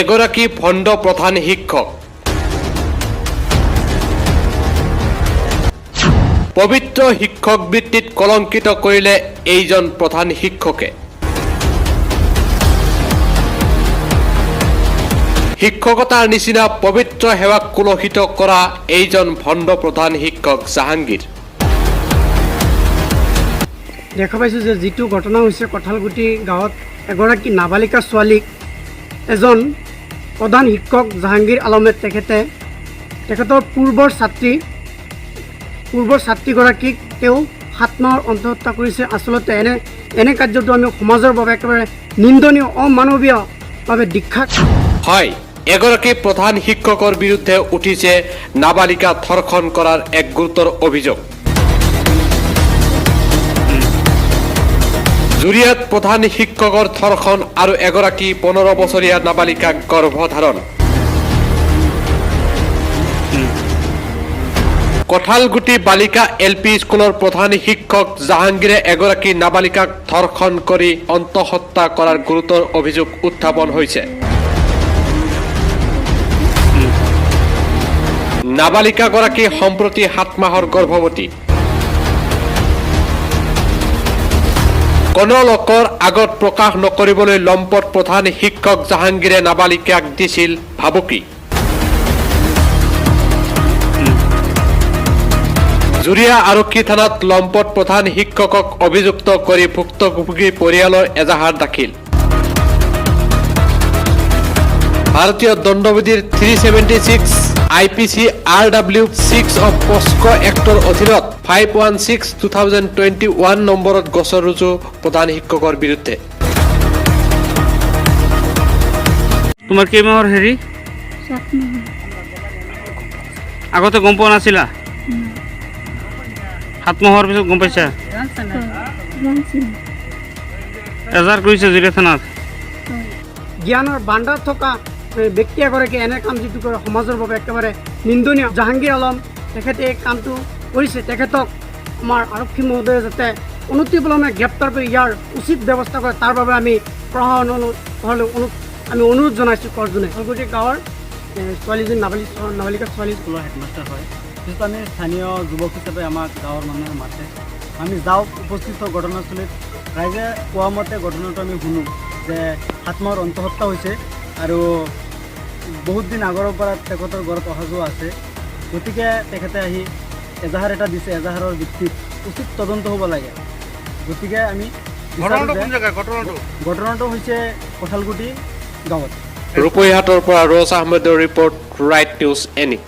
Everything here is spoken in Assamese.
এগৰাকী ভণ্ড প্ৰধান শিক্ষক। পবিত্ৰ শিক্ষক বৃত্তিত কলংকিত কৰিলে এইজন প্ৰধান শিক্ষকে। শিক্ষকতাৰ নিচিনা পবিত্ৰ সেৱাক কুলসিত কৰা এইজন ভণ্ড প্ৰধান শিক্ষক জাহাংগীৰ। দেখা পাইছোঁ যে যিটো ঘটনা হৈছে কঁঠালগুটি গাঁৱত এগৰাকী নাবালিকা ছোৱালীক এজন প্ৰধান শিক্ষক জাহাংগীৰ আলমে তেখেতৰ পূৰ্বৰ ছাত্ৰীগৰাকীক তেওঁ 7 মাহৰ অন্তঃহত্যা কৰিছে। আচলতে এনে কাৰ্যটো আমি সমাজৰ বাবে একেবাৰে নিন্দনীয় অমানৱীয়ভাৱে দীক্ষা। হয়, এগৰাকী প্ৰধান শিক্ষকৰ বিৰুদ্ধে উঠিছে নাবালিকা ধৰ্ষণ কৰাৰ এক গুৰুতৰ অভিযোগ। জুৰিয়াত প্ৰধান শিক্ষকৰ ধৰ্ষণ আৰু এগৰাকী 15 বছৰীয়া নাবালিকাক গৰ্ভধাৰণ। কঁঠালগুটি বালিকা LP স্কুলৰ প্ৰধান শিক্ষক জাহাংগীৰে এগৰাকী নাবালিকাক ধৰ্ষণ কৰি অন্তঃহত্যা কৰাৰ গুৰুতৰ অভিযোগ উত্থাপন হৈছে। নাবালিকাগৰাকী সম্প্ৰতি 7 মাহৰ গৰ্ভৱতী। কোনো লোকৰ আগত প্ৰকাশ নকৰিবলৈ লম্পট প্ৰধান শিক্ষক জাহাংগীৰে নাবালিকাক দিছিল ভাবুকি। জুৰিয়া আৰক্ষী থানাত লম্পট প্ৰধান শিক্ষকক অভিযুক্ত কৰি ভুক্তভোগী পৰিয়ালৰ এজাহাৰ দাখিল। ভাৰতীয় দণ্ডবিধিৰ 376 IPC RW 6 of POCSO actor অধীনত 516/2021 নম্বৰত গোচৰ ৰুজু প্ৰধান শিক্ষকৰ বিৰুদ্ধে। তোমাৰ কেইমাহৰ হেৰি আগতে গম পোৱা নাছিলা? 7 মাহৰ পিছত গম পাইছা? এজাহাৰ কৰিছে জুৰিয়া থানাত। জ্ঞানৰ ভাণ্ডাৰ থকা ব্যক্তি এগৰাকী এনে কাম যিটো কৰে সমাজৰ বাবে একেবাৰে নিন্দনীয়। জাহাংগীৰ আলম তেখেতে এই কামটো কৰিছে। তেখেতক আমাৰ আৰক্ষী মহোদয়ে যাতে অনতিপলমে গ্ৰেপ্তাৰ কৰি ইয়াৰ উচিত ব্যৱস্থা কৰে তাৰ বাবে আমি প্ৰশাসনলৈ আমি অনুৰোধ জনাইছোঁ কৰজনে। কঁঠালগুটি গাঁৱৰ ছোৱালীজনী নাবালিকা ছোৱালী স্কুলৰ হেডমাষ্টাৰ হয়। যিহেতু আমি স্থানীয় যুৱক হিচাপে আমাক গাঁৱৰ মানুহে মাতে, আমি যাওঁ উপস্থিত ঘটনাস্থলীত। ৰাইজে কোৱা মতে ঘটনাটো আমি শুনো যে 7 মাহৰ অন্তঃহত্যা হৈছে আৰু বহুত দিন আগৰ পৰা তেখেতৰ ঘৰত অহা যোৱা আছে। গতিকে তেখেতে আহি এজাহাৰ এটা দিছে। এজাহাৰৰ ভিত্তিত উচিত তদন্ত হ'ব লাগে। গতিকে আমি ঘটনাটো হৈছে কঁঠালগুটি গাঁৱত। ৰূপৈহাটৰ পৰা ৰছ আহমেদৰ ৰিপৰ্ট, ৰাইট নিউজ এনি।